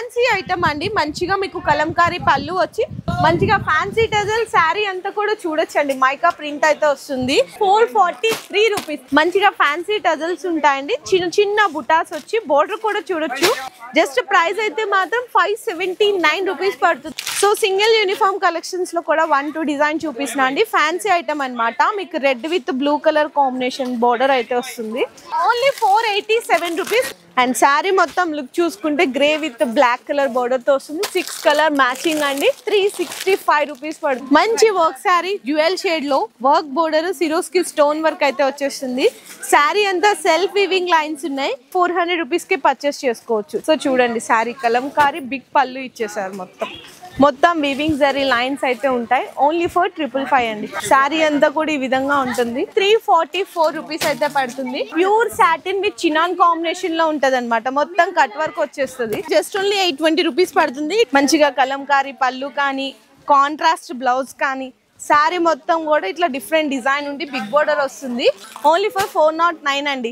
Fancy item అండి, మంచిగా మీకు కలంకారీ పళ్ళు వచ్చి మంచిగా ఫ్యాన్సీ టజల్ శారీ అంతా కూడా చూడొచ్చండి. మైకా ప్రింట్ అయితే వస్తుంది. 443 రూపీస్. మంచిగా ఫ్యాన్సీ టజల్స్ ఉంటాయండి. చిన్న చిన్న బుటాస్ వచ్చి బోర్డర్ కూడా చూడొచ్చు. జస్ట్ ప్రైస్ అయితే మాత్రం 579 రూపీస్ పడుతుంది. సో సింగిల్ యూనిఫామ్ కలెక్షన్స్ లో కూడా 1-2 డిజైన్ చూపిస్తున్నా అండి. ఫ్యాన్సీ ఐటమ్ అనమాట. మీకు red with blue colour combination border అయితే వస్తుంది. Only 487 rupees. అండ్ శారీ మొత్తం లుక్ చూసుకుంటే grey with black colour border తో వస్తుంది. 6 కలర్ మ్యాచింగ్ అండి. 365 రూపీస్ పడుతుంది. మంచి వర్క్ శారీ, డ్యూయల్ షేడ్ లో వర్క్ బోర్డర్, సిరోస్ కి స్టోన్ వర్క్ అయితే వచ్చేస్తుంది. శారీ అంతా సెల్ఫ్ వీవింగ్ లైన్స్ ఉన్నాయి. 400 రూపీస్ కి పర్చేస్ చేసుకోవచ్చు. సో చూడండి, శారీ కలంకారీ బిగ్ పళ్ళు ఇచ్చేసారు. మొత్తం వీవింగ్ జరీ లైన్స్ అయితే ఉంటాయి. ఓన్లీ ఫర్ 555 అండి. శారీ అంతా కూడా ఈ విధంగా ఉంటుంది. 344 రూపీస్ అయితే పడుతుంది. Pure satin with chinon combination లో ఉంటది అనమాట. మొత్తం కట్ వర్క్ వచ్చేస్తుంది. జస్ట్ ఓన్లీ 820 రూపీస్ పడుతుంది. మంచిగా కలంకారీ పళ్ళు కానీ, కాంట్రాస్ట్ బ్లౌజ్ కానీ, శారీ మొత్తం కూడా ఇట్లా డిఫరెంట్ డిజైన్ ఉండి బిగ్ బోర్డర్ వస్తుంది. ఓన్లీ ఫర్ 409 అండి.